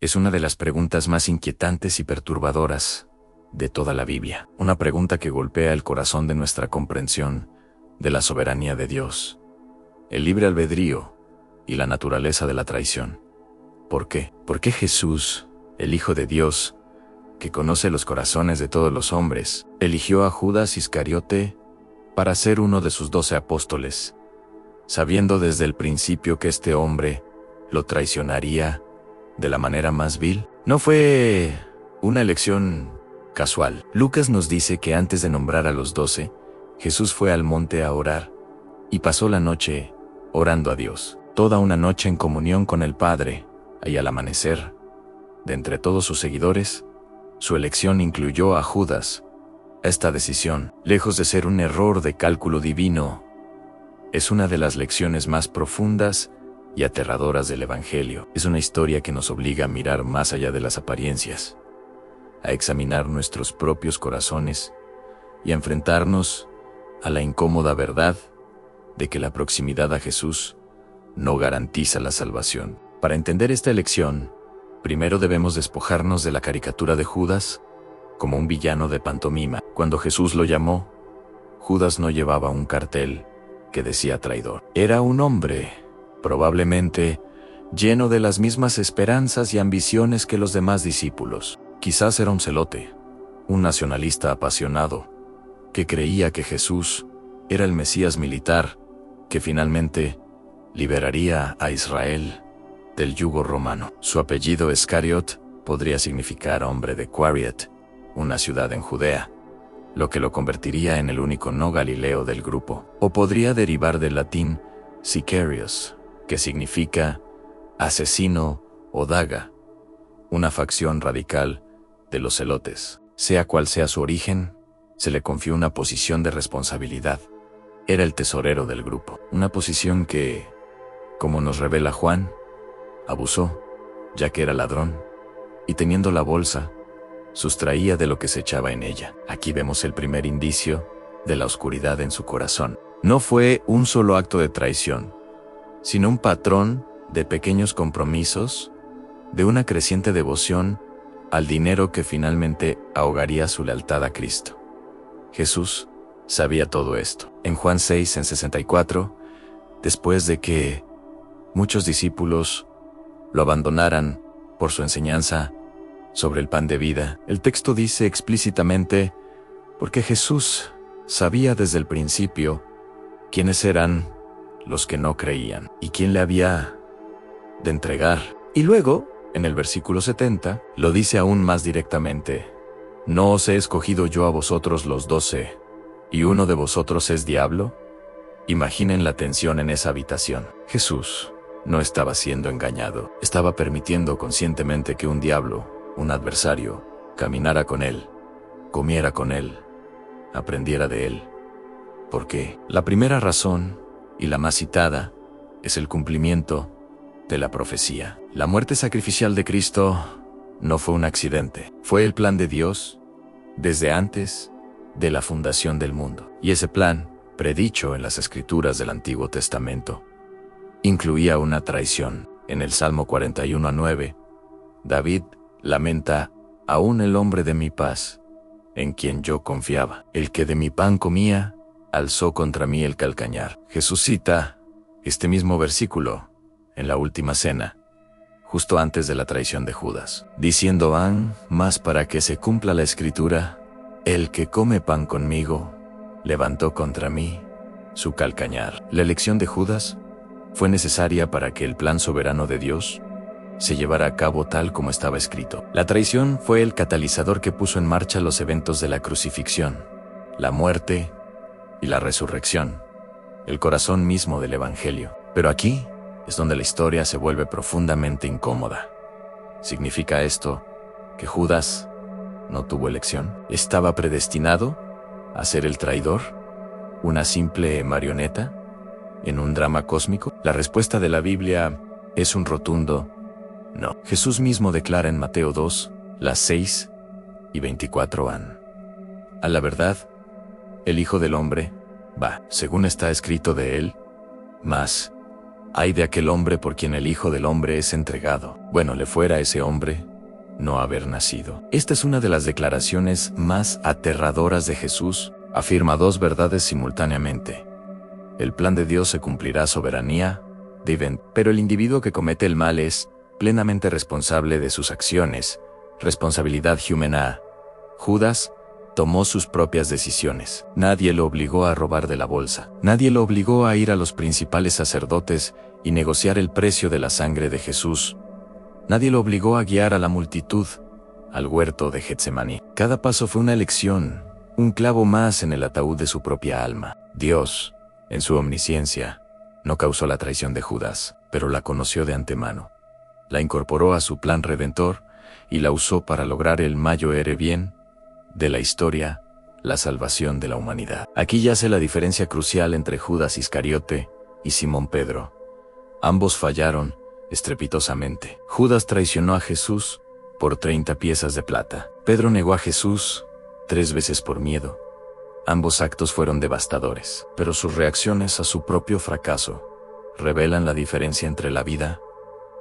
Es una de las preguntas más inquietantes y perturbadoras de toda la Biblia. Una pregunta que golpea el corazón de nuestra comprensión de la soberanía de Dios, el libre albedrío y la naturaleza de la traición. ¿Por qué? ¿Por qué Jesús, el Hijo de Dios, que conoce los corazones de todos los hombres, eligió a Judas Iscariote para ser uno de sus 12 apóstoles, sabiendo desde el principio que este hombre lo traicionaría de la manera más vil? No fue una elección casual. Lucas nos dice que antes de nombrar a los 12, Jesús fue al monte a orar y pasó la noche orando a Dios. Toda una noche en comunión con el Padre, y al amanecer, de entre todos sus seguidores, su elección incluyó a Judas. Esta decisión, lejos de ser un error de cálculo divino, es una de las lecciones más profundas y aterradoras del Evangelio. Es una historia que nos obliga a mirar más allá de las apariencias, a examinar nuestros propios corazones y a enfrentarnos a la incómoda verdad de que la proximidad a Jesús no garantiza la salvación. Para entender esta elección, primero debemos despojarnos de la caricatura de Judas como un villano de pantomima. Cuando Jesús lo llamó, Judas no llevaba un cartel que decía traidor. Era un hombre, probablemente, lleno de las mismas esperanzas y ambiciones que los demás discípulos. Quizás era un celote, un nacionalista apasionado, que creía que Jesús era el Mesías militar que finalmente liberaría a Israel del yugo romano. Su apellido Iscariot podría significar hombre de Quariat, una ciudad en Judea, lo que lo convertiría en el único no galileo del grupo. O podría derivar del latín sicarius, que significa asesino o daga, una facción radical de los celotes. Sea cual sea su origen, se le confió una posición de responsabilidad. Era el tesorero del grupo, una posición que, como nos revela Juan, abusó, ya que era ladrón, y teniendo la bolsa, sustraía de lo que se echaba en ella. Aquí vemos el primer indicio de la oscuridad en su corazón. No fue un solo acto de traición, sino un patrón de pequeños compromisos, de una creciente devoción al dinero que finalmente ahogaría su lealtad a Cristo. Jesús sabía todo esto. En Juan 6, en 64, después de que muchos discípulos lo abandonaran por su enseñanza sobre el pan de vida, el texto dice explícitamente, porque Jesús sabía desde el principio quiénes eran los que no creían y quién le había de entregar. Y luego, en el versículo 70, lo dice aún más directamente, ¿no os he escogido yo a vosotros los 12, y uno de vosotros es diablo? Imaginen la tensión en esa habitación. Jesús no estaba siendo engañado, estaba permitiendo conscientemente que un diablo, un adversario, caminara con él, comiera con él, aprendiera de él. ¿Por qué? La primera razón, y la más citada, es el cumplimiento de la profecía. La muerte sacrificial de Cristo no fue un accidente, fue el plan de Dios desde antes de la fundación del mundo. Y ese plan, predicho en las Escrituras del Antiguo Testamento, incluía una traición. En el Salmo 41:9, David lamenta, aún el hombre de mi paz, en quien yo confiaba, el que de mi pan comía, alzó contra mí el calcañar. Jesús cita este mismo versículo en la última cena, justo antes de la traición de Judas, diciendo, mas para que se cumpla la Escritura, el que come pan conmigo, levantó contra mí su calcañar. La elección de Judas fue necesaria para que el plan soberano de Dios se llevara a cabo tal como estaba escrito. La traición fue el catalizador que puso en marcha los eventos de la crucifixión, la muerte y la resurrección, el corazón mismo del Evangelio. Pero aquí es donde la historia se vuelve profundamente incómoda. ¿Significa esto que Judas no tuvo elección? ¿Estaba predestinado a ser el traidor? ¿Una simple marioneta en un drama cósmico? La respuesta de la Biblia es un rotundo no. Jesús mismo declara en Mateo 2, las 6 y 24 a la verdad, el Hijo del Hombre va, según está escrito de él, mas Ay de aquel hombre por quien el Hijo del Hombre es entregado. Bueno le fuera a ese hombre no haber nacido. Esta es una de las declaraciones más aterradoras de Jesús. Afirma dos verdades simultáneamente. El plan de Dios se cumplirá, soberanía divina, pero el individuo que comete el mal es plenamente responsable de sus acciones. Responsabilidad humana. Judas tomó sus propias decisiones. Nadie lo obligó a robar de la bolsa. Nadie lo obligó a ir a los principales sacerdotes y negociar el precio de la sangre de Jesús. Nadie lo obligó a guiar a la multitud al huerto de Getsemaní. Cada paso fue una elección, un clavo más en el ataúd de su propia alma. Dios, en su omnisciencia, no causó la traición de Judas, pero la conoció de antemano. La incorporó a su plan redentor y la usó para lograr el mayor bien de la historia, la salvación de la humanidad. Aquí yace la diferencia crucial entre Judas Iscariote y Simón Pedro. Ambos fallaron estrepitosamente. Judas traicionó a Jesús por 30 piezas de plata. Pedro negó a Jesús 3 veces por miedo. Ambos actos fueron devastadores, pero sus reacciones a su propio fracaso revelan la diferencia entre la vida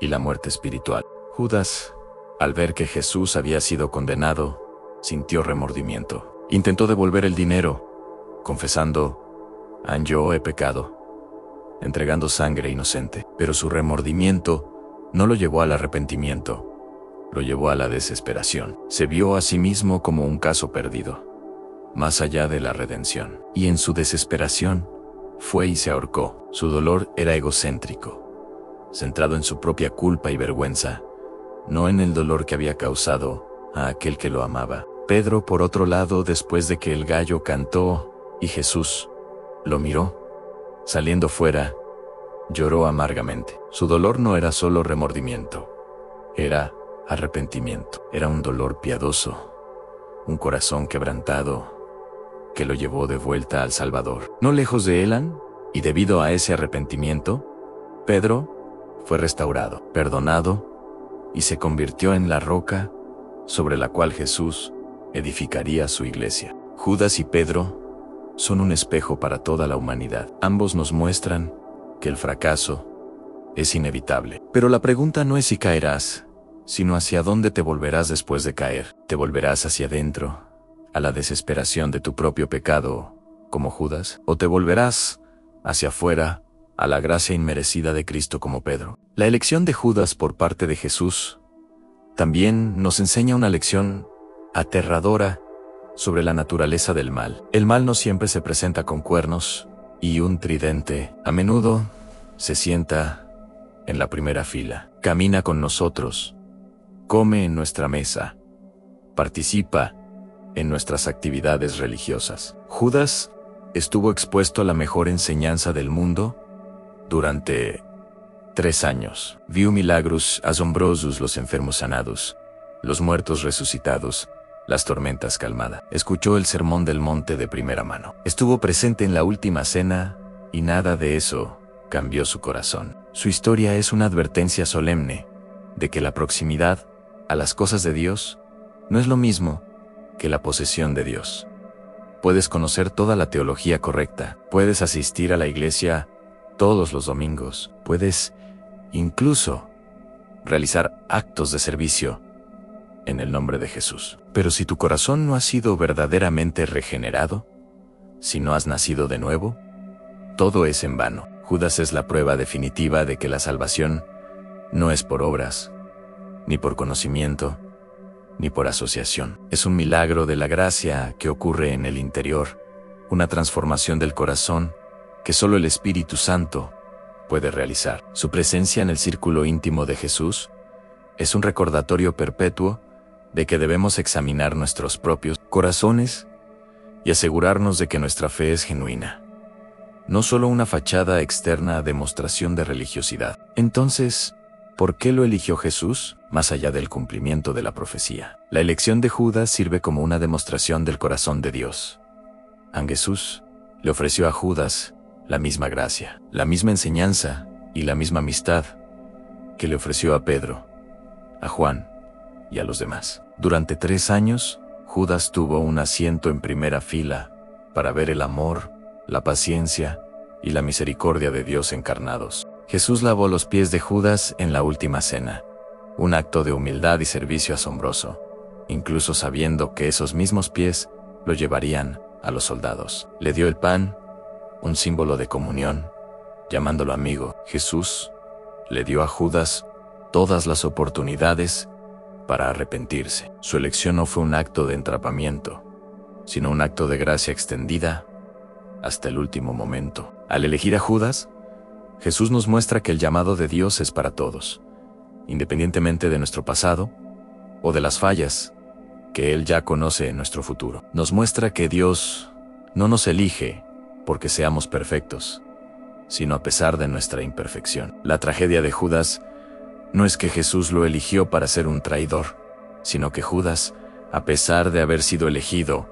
y la muerte espiritual. Judas, al ver que Jesús había sido condenado, sintió remordimiento. Intentó devolver el dinero, confesando: yo he pecado, entregando sangre inocente. Pero su remordimiento no lo llevó al arrepentimiento, lo llevó a la desesperación. Se vio a sí mismo como un caso perdido, más allá de la redención. Y en su desesperación, fue y se ahorcó. Su dolor era egocéntrico, centrado en su propia culpa y vergüenza, no en el dolor que había causado a aquel que lo amaba. Pedro, por otro lado, después de que el gallo cantó y Jesús lo miró, saliendo fuera, lloró amargamente. Su dolor no era solo remordimiento, era arrepentimiento. Era un dolor piadoso, un corazón quebrantado que lo llevó de vuelta al Salvador. No lejos de Elan, y debido a ese arrepentimiento, Pedro fue restaurado, perdonado, y se convirtió en la roca sobre la cual Jesús edificaría su iglesia. Judas y Pedro son un espejo para toda la humanidad. Ambos nos muestran que el fracaso es inevitable. Pero la pregunta no es si caerás, sino hacia dónde te volverás después de caer. ¿Te volverás hacia adentro, a la desesperación de tu propio pecado, como Judas? ¿O te volverás hacia afuera, a la gracia inmerecida de Cristo, como Pedro? La elección de Judas por parte de Jesús también nos enseña una lección aterradora sobre la naturaleza del mal. El mal no siempre se presenta con cuernos y un tridente. A menudo se sienta en la primera fila, camina con nosotros, come en nuestra mesa, participa en nuestras actividades religiosas. Judas estuvo expuesto a la mejor enseñanza del mundo durante 3 años. Vio milagros asombrosos, los enfermos sanados, los muertos resucitados, las tormentas calmadas. Escuchó el sermón del monte de primera mano. Estuvo presente en la última cena y nada de eso cambió su corazón. Su historia es una advertencia solemne de que la proximidad a las cosas de Dios no es lo mismo que la posesión de Dios. Puedes conocer toda la teología correcta, puedes asistir a la iglesia todos los domingos, puedes incluso realizar actos de servicio en el nombre de Jesús. Pero si tu corazón no ha sido verdaderamente regenerado, si no has nacido de nuevo, todo es en vano. Judas es la prueba definitiva de que la salvación no es por obras, ni por conocimiento, ni por asociación. Es un milagro de la gracia que ocurre en el interior, una transformación del corazón que solo el Espíritu Santo puede realizar. Su presencia en el círculo íntimo de Jesús es un recordatorio perpetuo de que debemos examinar nuestros propios corazones y asegurarnos de que nuestra fe es genuina, no solo una fachada externa a demostración de religiosidad. Entonces, ¿por qué lo eligió Jesús? Más allá del cumplimiento de la profecía, la elección de Judas sirve como una demostración del corazón de Dios. Jesús le ofreció a Judas la misma gracia, la misma enseñanza y la misma amistad que le ofreció a Pedro, a Juan y a los demás. Durante 3 años, Judas tuvo un asiento en primera fila para ver el amor, la paciencia y la misericordia de Dios encarnados. Jesús lavó los pies de Judas en la última cena, un acto de humildad y servicio asombroso, incluso sabiendo que esos mismos pies lo llevarían a los soldados. Le dio el pan, un símbolo de comunión, llamándolo amigo. Jesús le dio a Judas todas las oportunidades para arrepentirse. Su elección no fue un acto de entrapamiento, sino un acto de gracia extendida hasta el último momento. Al elegir a Judas, Jesús nos muestra que el llamado de Dios es para todos, independientemente de nuestro pasado o de las fallas que Él ya conoce en nuestro futuro. Nos muestra que Dios no nos elige porque seamos perfectos, sino a pesar de nuestra imperfección. La tragedia de Judas no es que Jesús lo eligió para ser un traidor, sino que Judas, a pesar de haber sido elegido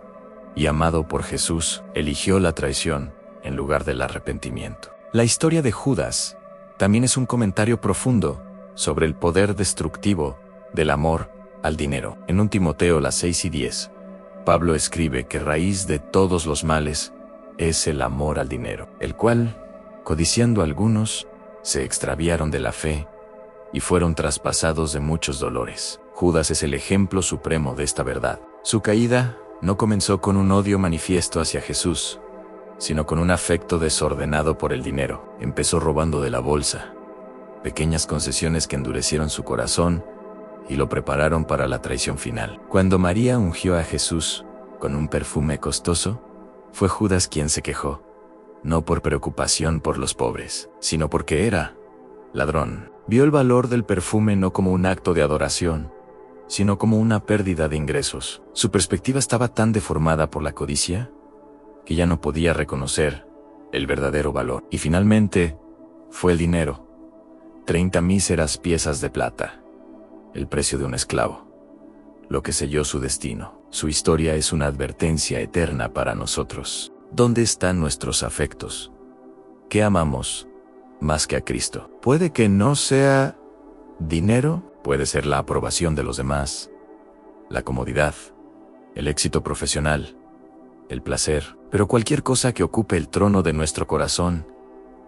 y amado por Jesús, eligió la traición en lugar del arrepentimiento. La historia de Judas también es un comentario profundo sobre el poder destructivo del amor al dinero. En 1 Timoteo 6:10, Pablo escribe que raíz de todos los males es el amor al dinero, el cual, codiciando algunos, se extraviaron de la fe y fueron traspasados de muchos dolores. Judas es el ejemplo supremo de esta verdad. Su caída no comenzó con un odio manifiesto hacia Jesús, sino con un afecto desordenado por el dinero. Empezó robando de la bolsa, pequeñas concesiones que endurecieron su corazón y lo prepararon para la traición final. Cuando María ungió a Jesús con un perfume costoso, fue Judas quien se quejó, no por preocupación por los pobres, sino porque era ladrón. Vio el valor del perfume no como un acto de adoración, sino como una pérdida de ingresos. Su perspectiva estaba tan deformada por la codicia que ya no podía reconocer el verdadero valor. Y finalmente, fue el dinero, 30 míseras piezas de plata, el precio de un esclavo, lo que selló su destino. Su historia es una advertencia eterna para nosotros. ¿Dónde están nuestros afectos? ¿Qué amamos más que a Cristo? Puede que no sea dinero, puede ser la aprobación de los demás, la comodidad, el éxito profesional, el placer, pero cualquier cosa que ocupe el trono de nuestro corazón,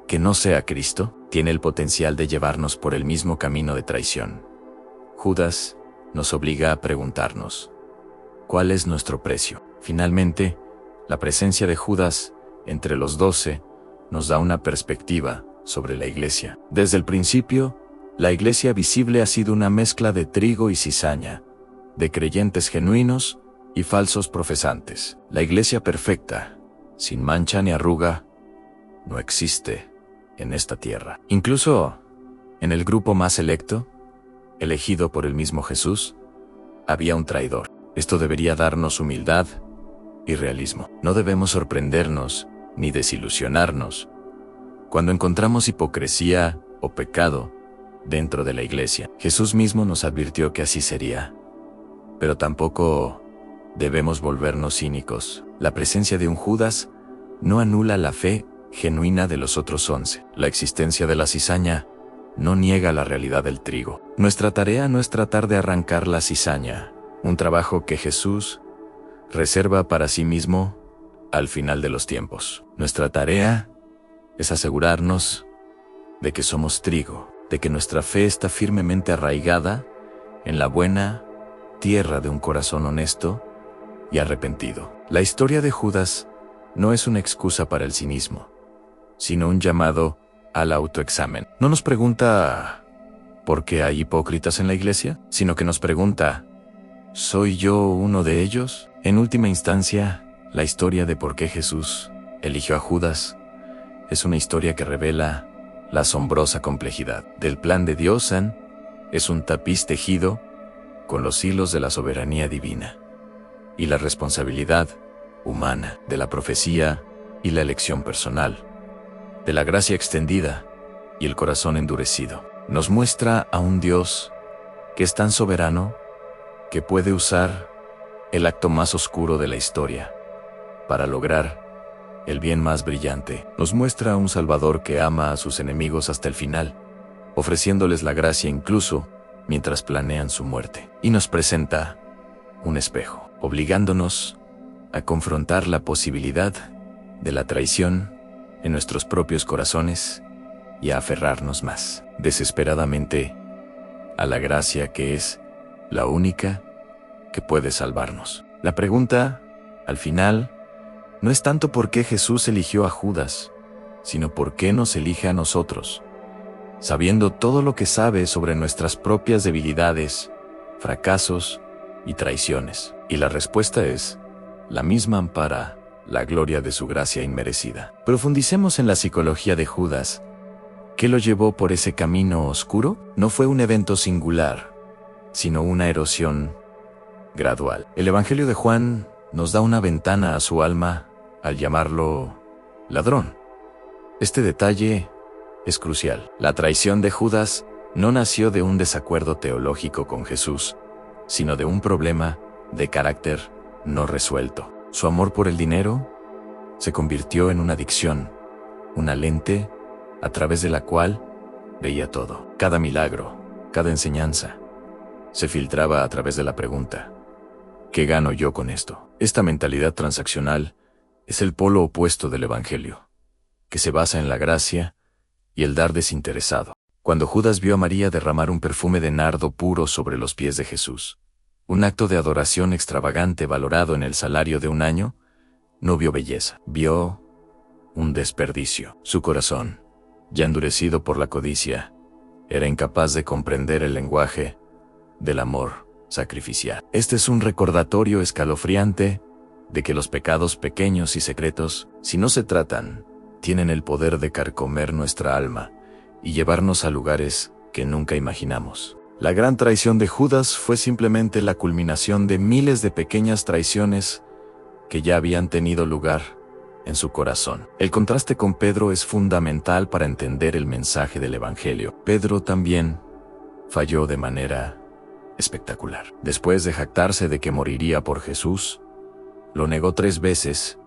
que no sea Cristo, tiene el potencial de llevarnos por el mismo camino de traición. Judas nos obliga a preguntarnos, ¿cuál es nuestro precio? Finalmente, la presencia de Judas entre los 12 nos da una perspectiva sobre la iglesia. Desde el principio, la iglesia visible ha sido una mezcla de trigo y cizaña, de creyentes genuinos y falsos profesantes. La iglesia perfecta, sin mancha ni arruga, no existe en esta tierra. Incluso en el grupo más selecto, elegido por el mismo Jesús, había un traidor. Esto debería darnos humildad y realismo. No debemos sorprendernos ni desilusionarnos cuando encontramos hipocresía o pecado dentro de la iglesia. Jesús mismo nos advirtió que así sería, pero tampoco debemos volvernos cínicos. La presencia de un Judas no anula la fe genuina de los otros 11. La existencia de la cizaña no niega la realidad del trigo. Nuestra tarea no es tratar de arrancar la cizaña, un trabajo que Jesús reserva para sí mismo al final de los tiempos. Nuestra tarea es asegurarnos de que somos trigo, de que nuestra fe está firmemente arraigada en la buena tierra de un corazón honesto y arrepentido. La historia de Judas no es una excusa para el cinismo, sino un llamado al autoexamen. No nos pregunta ¿por qué hay hipócritas en la iglesia?, sino que nos pregunta ¿soy yo uno de ellos? En última instancia, la historia de por qué Jesús eligió a Judas es una historia que revela la asombrosa complejidad del plan de Dios. Es un tapiz tejido con los hilos de la soberanía divina y la responsabilidad humana, de la profecía y la elección personal, de la gracia extendida y el corazón endurecido. Nos muestra a un Dios que es tan soberano que puede usar el acto más oscuro de la historia para lograr el bien más brillante. Nos muestra a un Salvador que ama a sus enemigos hasta el final, ofreciéndoles la gracia incluso mientras planean su muerte. Y nos presenta un espejo, obligándonos a confrontar la posibilidad de la traición en nuestros propios corazones y a aferrarnos más desesperadamente a la gracia que es la única que puede salvarnos. La pregunta, al final, no es tanto por qué Jesús eligió a Judas, sino por qué nos elige a nosotros, sabiendo todo lo que sabe sobre nuestras propias debilidades, fracasos y traiciones. Y la respuesta es la misma para la gloria de su gracia inmerecida. Profundicemos en la psicología de Judas. ¿Qué lo llevó por ese camino oscuro? No fue un evento singular, sino una erosión gradual. El Evangelio de Juan nos da una ventana a su alma al llamarlo ladrón. Este detalle es crucial. La traición de Judas no nació de un desacuerdo teológico con Jesús, sino de un problema de carácter no resuelto. Su amor por el dinero se convirtió en una adicción, una lente a través de la cual veía todo. Cada milagro, cada enseñanza, se filtraba a través de la pregunta: ¿qué gano yo con esto? Esta mentalidad transaccional es el polo opuesto del Evangelio, que se basa en la gracia y el dar desinteresado. Cuando Judas vio a María derramar un perfume de nardo puro sobre los pies de Jesús, un acto de adoración extravagante valorado en el salario de un año, no vio belleza, vio un desperdicio. Su corazón, ya endurecido por la codicia, era incapaz de comprender el lenguaje del amor sacrificial. Este es un recordatorio escalofriante de que los pecados pequeños y secretos, si no se tratan, tienen el poder de carcomer nuestra alma y llevarnos a lugares que nunca imaginamos. La gran traición de Judas fue simplemente la culminación de miles de pequeñas traiciones que ya habían tenido lugar en su corazón. El contraste con Pedro es fundamental para entender el mensaje del Evangelio. Pedro también falló de manera espectacular. Después de jactarse de que moriría por Jesús, lo negó 3 veces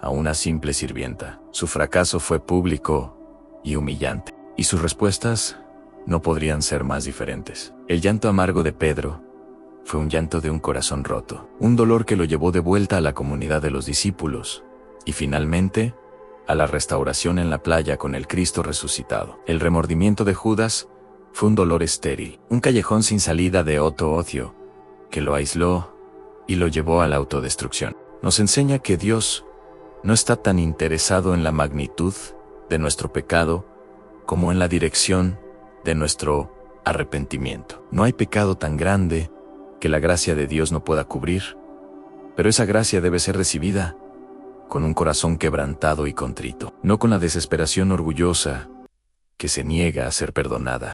a una simple sirvienta. Su fracaso fue público y humillante, y sus respuestas no podrían ser más diferentes. El llanto amargo de Pedro fue un llanto de un corazón roto, un dolor que lo llevó de vuelta a la comunidad de los discípulos, y finalmente, a la restauración en la playa con el Cristo resucitado. El remordimiento de Judas fue un dolor estéril, un callejón sin salida de ocio, que lo aisló y lo llevó a la autodestrucción. Nos enseña que Dios no está tan interesado en la magnitud de nuestro pecado como en la dirección de nuestro arrepentimiento. No hay pecado tan grande que la gracia de Dios no pueda cubrir, pero esa gracia debe ser recibida con un corazón quebrantado y contrito, no con la desesperación orgullosa que se niega a ser perdonada.